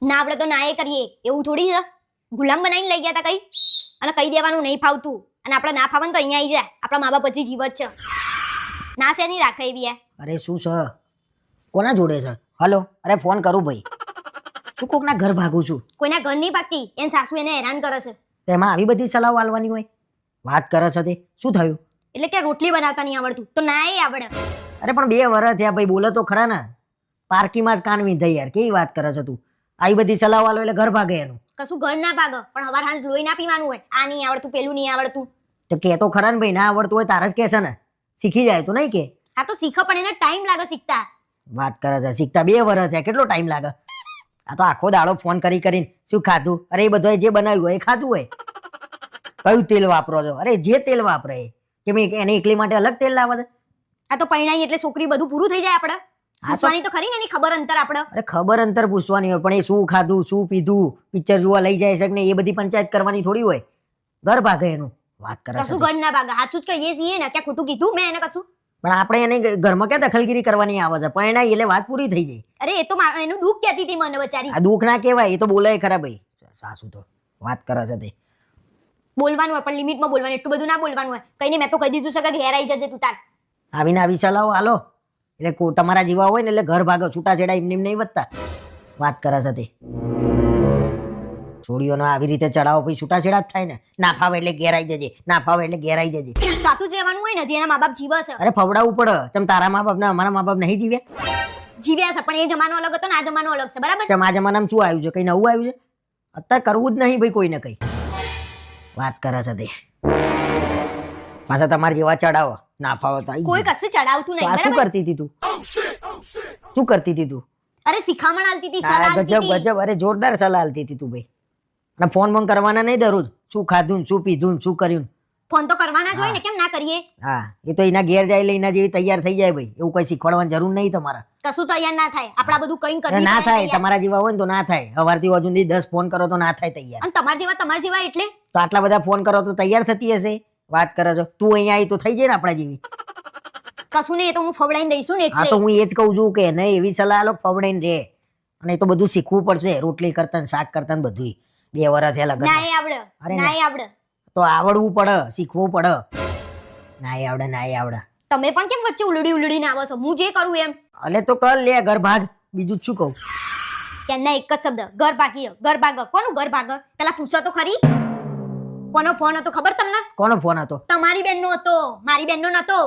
ના આપણે તો ના એ કરીએ એવું થોડી છે. ગુલામ બનાવીને લઈ ગયા તા કઈ અને કહી દેવાનું નહીં ફાવતું અને આપણે ના ફાવે તો અહીંયા આવી જાય. આપણા મા બાપ પછી જીવત છે. ના છે નહીં રાખે એવી. અરે શું છે? કોના જોડે છે? હલો, અરે ફોન કરું ભાઈ. શું કોકના ઘર ભાગું છું? કોઈના ઘર નહીં ભાગતી, એન સાસુ એને હેરાન કરે છે. તેમાં આવી બધી સલાહ આલવાની હોય? વાત કરે છે તે શું થયું? એટલે કે રોટલી બનાવતા નહીં આવડતું તો ના એ આવડે. અરે પણ 2 વર્ષ થયા ભાઈ, બોલે તો ખરા ને. પાર્કીમાં જ કાન વીંધાઈ યાર, કેવી વાત કરે છે તું? આવી બધી સલાહ આલો એટલે ઘર ભાગે એનું. કશું ઘર ના ભાગે પણ હવાર હાંજ લોહી ના પીવાનું હોય. આ નહીં આવડતું, પેલું નહીં આવડતું. તો કે તો ખરા ને ભાઈ, ના આવડતું હોય તારે જ કે છે ને. શીખી જાય તો નહીં કે? હા તો શીખો પણ એને ટાઈમ લાગે શીખતા. વાત કરે છે શીખતા 2 વર્ષ થયા, કેટલો ટાઈમ લાગે? આ તો આખો દાડો ફોન કરી કરીને શું ખાધું? અરે એ બધું જે બનાવ્યું હોય એ ખાધું હોય. કયું તેલ વાપરો છો? અરે જે તેલ વાપરે કે મેં એને એકલી માટે અલગ તેલ લાવે છે? આ તો પૈણાઈ એટલે છોકરી બધું પૂરું થઈ જાય આપણે. પૂછવાની તો ખરી ને એની ખબર અંતર આપણે. અરે ખબર અંતર પૂછવાની હોય પણ એ શું ખાધું, શું પીધું, પિક્ચર જોવા લઈ જાય છે કે નહીં, એ બધી પંચાયત કરવાની થોડી હોય. ઘર ભાગે એનું. વાત કરે કશું ઘર ના ભાગે, સાચું જ કહીએ છીએ ને. ક્યાં ખોટું કીધું મેં એને કશું? પણ આપણે એને ઘરમાં ક્યાં દખલગીરી કરવાની આવે છે? પણ એના એટલે વાત પૂરી થઈ જાય. અરે એ તો એનું દુઃખ કહેતી હતી મને બચારી. આ દુઃખ ના કહેવાય, એ તો બોલાય ખરા ભાઈ. સાસુ તો વાત કરે છે તે. બોલવાનું હોય પણ લિમિટમાં બોલવાનું, એટલું બધું ના બોલવાનું હોય. કઈ નહીં, મેં તો કહી દીધું છે કે ઘેર આવી જજે તું તાર. આવીને આવી સલાહો હાલો એટલે તમારા જેવા હોય ને એટલે ઘર ભાગો, છૂટાછેડા એમને નહીં વધતા. વાત કરે છે તે. છોડીઓનો આવી રીતે ચડાવો પછી છૂટાછેડા જ થાય ને. ના ફાવે એટલે ઘેર આવી જજે, ના ફાવે એટલે ઘેર આવી જજે. કાતું જવાનું હોય ને જેના મા બાપ જીવે છે. અરે ફવડાવવું પડે. તેમ તારા મા બાપ ને અમારા મા બાપ નહીં જીવ્યા? જીવ્યા છે પણ એ જમાનો અલગ હતો ને આ જમાનો અલગ છે. બરાબર? તેમ આ જમાનામાં શું આવ્યું છે? કઈ નવું આવ્યું છે? અત્યારે કરવું જ નહીં ભાઈ કોઈને કઈ. વાત કરે છે તે. પાછા તમારા જેવા ચડાવો. ના ફાવે તો કોઈ કશે ચડાવતું નહીં. શું બરાબર? કરતી હતી તું? શું કરતી હતી તું? અરે શિખામણ આલતી હતી, સલાહ આલતી ગજબ હતી. ગજબ. અરે જોરદાર સલાહ આલતી હતી તું ભાઈ. અને ફોન કરવાના નહીં દરરોજ. શું ખાધું, શું પીધું, શું કર્યું? ફોન તો કરવાના જ હોય ને, કેમ ના કરીએ? હા, એ તો એના ઘેર જાય એટલે એના જેવી તૈયાર થઈ જાય ભાઈ. એવું કઈ શીખવાડવાની જરૂર નહીં તમારા. કશું તૈયાર ના થાય. આપડા બધું કઈ અરે કરી ના થાય, તમારા જેવા હોય ને તો ના થાય. સવારથી હજુ સુધી 10 ફોન કરો તો ના થાય તૈયાર. અને તમારા જેવા એટલે તો આટલા બધા ફોન કરો તો તૈયાર થતી હશે. વાત કરે છો તું અહીંયા આવી તો થઈ જાય ને આપણા જેવી. કશું નહીં, એ તો હું ફવડાઈને દઈશું ને હા એટલે. તો હું એ જ કહું છું કે નહીં એવી સલાહ આલો ફવડાઈને રે. અને એ તો બધું શીખવું પડશે, રોટલી કરતા ને શાક કરતા ને બધું. 2 વર્ષ થયા લગન. ના એ આવડે. અરે ના એ આવડે. તો આવડવું પડે, શીખવું પડે. ના એ આવડે, ના એ આવડે. તમે પણ કેમ વચ્ચે ઉલડીને આવો છો? હું જે કરું એમ. અલે તો કર લે ઘર ભાગ. બીજું જ શું કહું? ક્યાંના એક જ શબ્દ, ઘર ભાગીએ. ઘર ભાગ. કોનું ઘર ભાગ? પેલા પૂછો તો ખરી. કોનો ફોન હતો ખબર તમને? કોનો ફોન હતો? તમારી બેનનો હતો, મારી બેનનો નતો.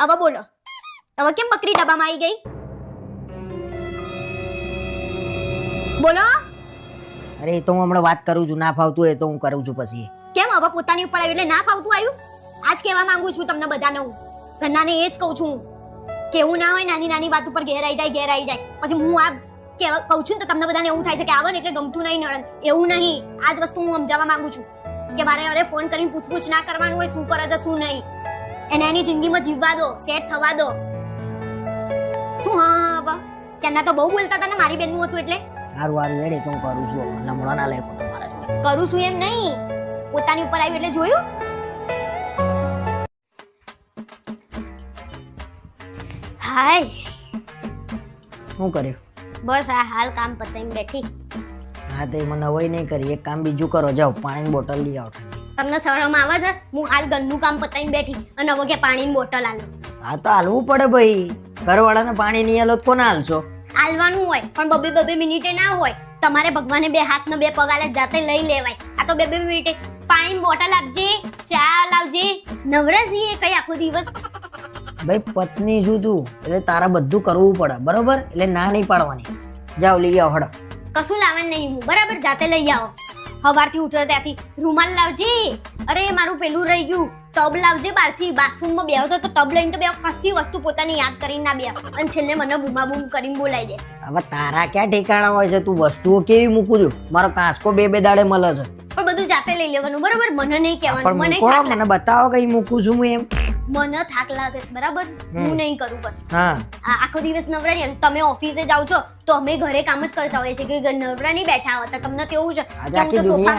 હવે બોલો, હવે કેમ બકરી ડબ્બામાં આવી ગઈ? બોલો. અરે એ તો હું હમણાં વાત કરું છું. ના ફાવતું હોય તો હું કરું છું પછી. કેમ હવે પોતાની ઉપર આવ્યું એટલે ના ફાવતું આવ્યું? આજ કહેવા માંગુ છું તમને બધાને હું. ઘરનાને એ જ કહું છું. કેવું ના હોય નાની નાની વાત ઉપર ઘેર આવી જાય. પછી હું આ કહું છું ને તો તમને બધાને એવું થાય છે કે આવે ને એટલે ગમતું નહીં નણંદ. એવું નહીં. આ જ વસ્તુ હું સમજાવવા માંગુ છું કે વારે ફોન કરીને પૂછપૂછ ના કરવાનું હોય, શું કરે છે શું નહીં. એને એની જિંદગીમાં જીવવા દો, સેટ થવા દો. શું હા હવે ત્યાંના તો બહુ બોલતા હતા ને મારી બેનનું હતું એટલે. સારું હેડે તો હું કરું છું. લમડો ના લે ખોટો મારા જોડે. કરું છું એમ નહીં, પોતાની ઉપર આવ્યું એટલે જોયું. હાય શું કર્યું? બસ આ હાલ કામ પતાઈને બેઠી. હા તો મને નવાઈ નહીં કરી. એક કામ બીજું કરો, જાઓ પાણીની બોટલ લઈ આવો. તમને શરમ આવે છે? હું હાલ ઘરનું કામ પતાઈને બેઠી અને હવે કે પાણીની બોટલ આલો. હા તો હાલવું પડે ભાઈ. ઘરવાળાને પાણી નહીં આલો તો કોને હાલશો? આલવાનું હોય પણ બબે મિનિટે ના હોય. તમારે ભગવાને 2 હાથ ને 2 પગ આલે, જાતે લઈ લેવાય. આ તો 2 મિનિટે પાણીની બોટલ આપજે, ચા લાવજે. નવરાશીએ કઈ આખો દિવસ. ભાઈ પત્ની છું તું એટલે તારા બધું કરવું પડે બરોબર. એટલે ના નહીં પાડવાની. જાઓ લઈ આવો હડો. કશું લાવવાનું નહીં હું, બરાબર? જાતે લઈ આવો. સવારથી ઉઠો ત્યાંથી રૂમાલ લાવજે. અરે મારું પેલું રહી ગયું, ટબ લાવજે. બહારથી બાથરૂમમાં બેહો છો તો ટબ લઈને તો બેહો. કશી વસ્તુ પોતાની યાદ કરીને ના બેહો અને છેલ્લે મને બૂમાબૂમ કરીને બોલાવી દેશે. હવે તારા ક્યાં ઠેકાણા હોય છે? તું વસ્તુઓ કેવી મૂકું છું? મારો કાંસકો 2 દાડે મળે છે. પણ બધું જાતે લઈ લેવાનું, બરાબર? મને નહીં કહેવાનું. પણ મને મૂકો, થાક મને બતાવો કઈ મૂકું છું હું એમ. મને થાક લાગે છે, બરાબર? હું નહીં કરું કશું. હા આખો દિવસ નવરા નહીં. તમે ઓફિસે જાઓ છો તો અમે ઘરે કામ જ કરતા હોઈએ છીએ કે નવરા નહીં બેઠા હોતા. તમને તો એવું છે કે હું તો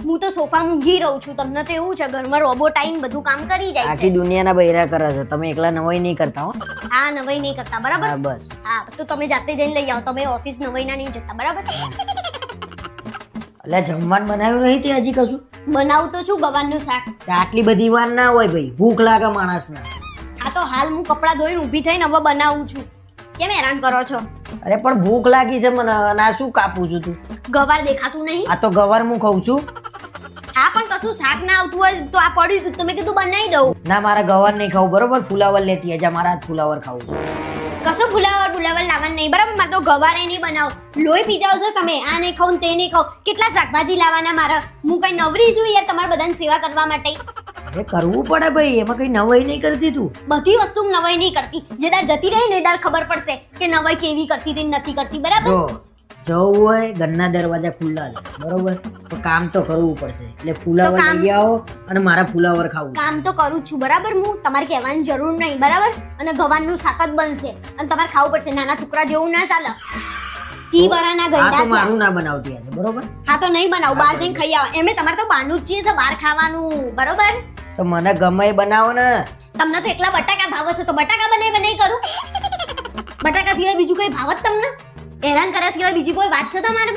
હું તો સોફામાં ઊંઘી રહું છું. તમને તો એવું છે ઘરમાં રોબોટ આવીને બધું કામ કરી જાય આખી છે. દુનિયાના બૈરા કરે છે, તમે એકલા નવાઈ નહીં કરતા હો. હા, નવાઈ નહીં કરતા, બરાબર? હા બસ. હા, તો તમે જાતે જઈને લઈ આવો. તમે ઓફિસ નવાઈના નહીં જતા, બરાબર? એટલે જમવાનું બનાવ્યું નહીં તે હજી કશું? બનાવું તો છું ગવારનું શાક. તે આટલી બધી વાર ના હોય ભાઈ, ભૂખ લાગે માણસને. આ તો હાલ હું કપડાં ધોઈને ઊભી થઈને હવે બનાવું છું. કેમ હેરાન કરો છો? અરે પણ ભૂખ લાગી છે મને, અને આ શું કાપું છું તું? ગવાર દેખાતું નહીં? આ તો ગવાર હું ખાઉં છું. હા, પણ કશું શાક ના આવતું હોય તો આ પડ્યું હતું, તમે કીધું બનાવી દઉં. ના, મારા ગવાર નહીં ખાવું, બરોબર? ફુલાવર લેતી હજા, મારા હાથ ફુલાવર ખાવું. કશું ફુલાવર લાવવાનું નહીં, બરાબર? મારે તો ગવારે નહીં બનાવ. લોહી પી જાવ છો તમે, આ નહીં ખાવ તે નહીં ખાવ. કેટલા શાકભાજી લાવવાના મારે? હું કઈ નવરી છું યાર તમારા બધાની સેવા કરવા માટે? અરે કરવું પડે ભાઈ, એમાં કઈ નવાઈ નહીં કરતી તું. બધી વસ્તુ નવાઈ નહીં કરતી. જે દાર જતી રહી ને એ દાર ખબર પડશે કે નવાઈ કેવી કરતી હતી નથી કરતી, બરાબર? જો જવું હોય ઘરના દરવાજા ખુલ્લા છે, બરોબર? તો કામ તો કરવું પડશે. એટલે ફુલાવર લઈ આવો અને મારા ફુલાવર ખાવું. કામ તો કરું જ છું, બરાબર? હું તમારે કહેવાની જરૂર નહીં, બરાબર? અને ગવારનું શાક જ બનશે અને તમારે ખાવું પડશે. નાના છોકરા જેવું ના ચાલે. તીવરાના આ તો ગંડા મારું ના બનાવતી આજે, બરોબર? હા, તો નહીં બનાવું, બહાર જઈને ખાઈ આવો. એમે તમારે તો બહારનું જ જોઈએ છે, બહાર ખાવાનું, બરોબર? તો મને ગમે એ બનાવો ને. તમને તો એકલા બટાકા ભાવે છે તો બટાકા બનાવી કરું. બટાકા સિવાય બીજું કોઈ ભાવ જ તમને? હેરાન કર્યા સિવાય બીજી કોઈ વાત છે તમારે?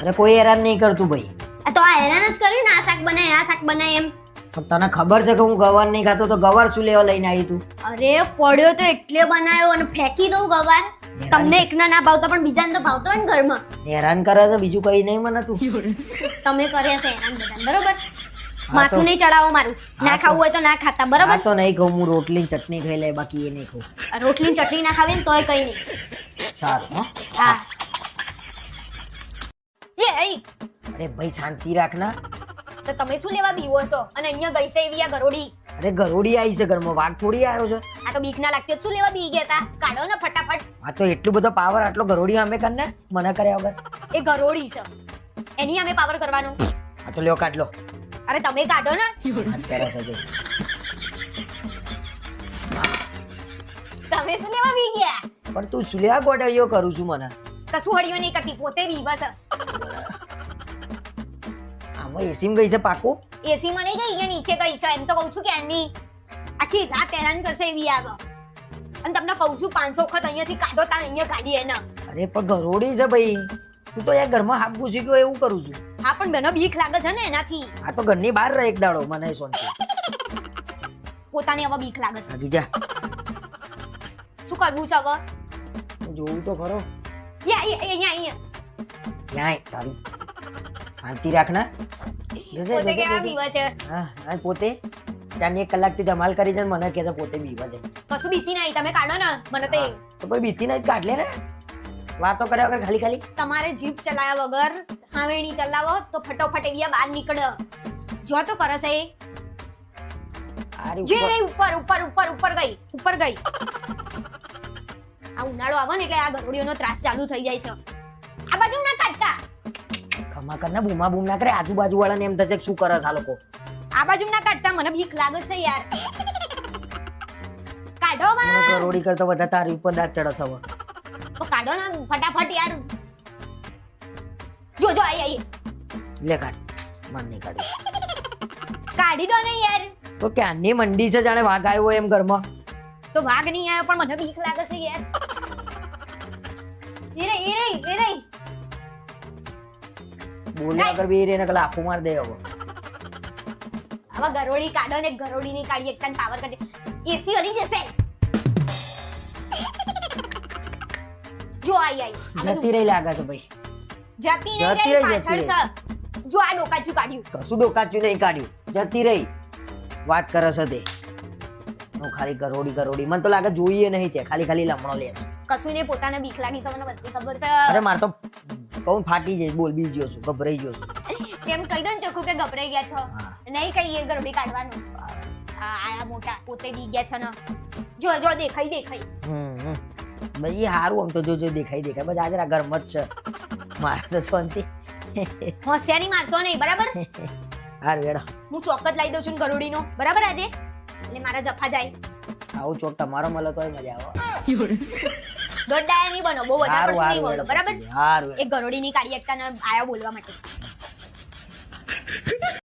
અરે કોઈ હેરાન નહીં કરતું ભાઈ. આ તો આ હેરાન જ કર્યું ને, આ શાક બનાય આ શાક બનાય એમ. પણ તને ખબર છે કે હું ગવાર નહીં ખાતો, તો ગવાર શું લેવા લઈને આવી તું? અરે પડ્યો તો એટલે બનાવ્યો અને ફેંકી દઉં ગવાર. તમને એકના ના ભાવતો પણ બીજાને તો ભાવતો હોય ને ઘરમાં. હેરાન કરે છે, બીજું કઈ નહીં મને તું. તમે કર્યા છે હેરાન બધાને, બરોબર? માથું નહીં ચડાવો મારું. ના ખાવું હોય તો ના ખાતા, બરોબર? આ તો નહીં ખાઉં, હું રોટલી ને ચટણી ખાઈ લે, બાકી એ નહીં ખાઉં. રોટલી ની ચટણી ના ખાવી ને તોય કઈ નહીં. સારું હો. હા. એ અરે ભાઈ શાંતિ રાખ ના. તો તમે શું લેવા બીવો છો? અને અહીંયા ગઈ છે એવી આ ગરોડી. અરે ગરોડી આવી છે ઘરમાં, વાઘ થોડી આવ્યો છે. આ તો બીક ના લાગતી હોય તો શું લેવા બી ગયા તા? કાઢો ને ફટાફટ. આ તો એટલું બધો પાવર આટલો ગરોડી અમે કર ને, મને કર્યા વગર. એ ગરોડી છે, એની અમે પાવર કરવાનો. આ તો લ્યો કાઢ લો. અરે તમે કાઢો ને. અત્યારે સજે તમે શું લેવા બી ગયા? પણ તું શું લેવા ગોડાળીઓ કરું છું મને? કશું હળિયો નહીં કરતી, પોતે બીવા છે. આમાં એસીમ ગઈ છે પાકો. એસી માં નહીં ગઈ, અહીંયા નીચે ગઈ છે. એમ તો કહું છું કે એમની આખી રાત હેરાન કરશે એવી આવે. અને તમને કહું છું 500 વખત અહીંયાથી કાઢો તાર અહીંયા કાઢી એને. અરે પણ ગરોડી છે ભાઈ, તું તો યાર ઘરમાં હાથ ઘૂસી ગયો એવું કરું છું. હા, પણ બેનો બીક લાગે છે ને એનાથી. આ તો ઘરની બહાર રહે એક દાડો, મને શાંતિ. પોતાની હવે બીક લાગે છે. આગી જા. શું કરવું છે હવે? જોવું તો ખરો. અહીંયા ક્યાંય તારું શાંતિ રાખ ના. પોતે કેવા બીવા છે? હા પોતે 1 કલાકથી ધમાલ કરી છે ને મને કહે છે પોતે બીવા છે. કશું બીતી નહીં, તમે કાઢો ને. મને તો કોઈ બીતી નહીં, કાઢ લે ને. વાતો કર્યા વગર ખાલી ખાલી. તમારે જીભ ચલાયા વગર હાવેણી ચલાવો તો ફટોફટ એવી બહાર નીકળે. જો તો કરે છે જે રહી ઉપર ગઈ. આ ઉનાળો આવે ને એટલે આ ગરોડીઓનો ત્રાસ ચાલુ થઈ જાય છે. આ બાજુ ના કાઢતા. ખમા કર ને, બૂમા બૂમ ના કરે, આજુબાજુ વાળાને એમ થશે કે શું કરે છે આ લોકો. આ બાજુ ના કાઢતા, મને બીક લાગે છે યાર. કાઢો મને બા. ગરોડી કરતો બધા તારી ઉપર દાંત ચડે છે હવે. તો કાઢો ને ફટાફટ યાર. જો આઈ લે કાઢ, મન નહીં કાઢી. કાઢી દો ને યાર. તો ક્યાંની મંડી છે, જાણે વાઘ આવ્યો હોય એમ ઘરમાં. તો વાઘ નહીં આવ્યો પણ મને બીક લાગે છે યાર. એ રહી. બોલ્યા વગર બી એને કલા આખું માર દે હવે. હવે ગરોડી કાઢો ને, ગરોડી ની કાઢી એક કાન પાવર કાઢી. એસી હલી જશે. જો આઈ. જતી રહી લાગે છે ભાઈ. જતી નહીં રહી, પાછળ છે. જો આ ડોકાચું કાઢ્યું. કશું ડોકાચું નહીં કાઢ્યું, જતી રહી. વાત કરે છે તે. હું ખાલી ગરોડી મને તો લાગે જોઈએ નહીં તે, ખાલી લમણો લે. કશું ને પોતાને બીક લાગી છે, મને બધી ખબર છે. અરે માર તો કહું ફાટી જાય, બોલ બી ગયો છું, ગભરાઈ ગયો છું. તેમ કહી દો ને ચોખ્ખું કે ગભરાઈ ગયા છો. નહીં કહીએ ગરોડી કાઢવાનું. આયા મોટા પોતે બી ગયા છે ને. જો દેખાઈ. ભાઈ હારું આમ તો જો દેખાય બસ આજે આ ઘરમાં જ છે મારા તો શાંતિ. હોશિયારી મારશો નહીં, બરાબર? હાર વેડા હું ચોકત લાવી દઉં છું ગરોડીનો, બરાબર? આજે એટલે મારા જફા જાય. આવું ચોક તમારો મળે તોય મજા આવે. દોડાયા નહીં બનો, બહુ વધારે પડતું નહીં બોલો, બરાબર? હારું એક ગરોડીની કાઢી એકતા આયા બોલવા માટે.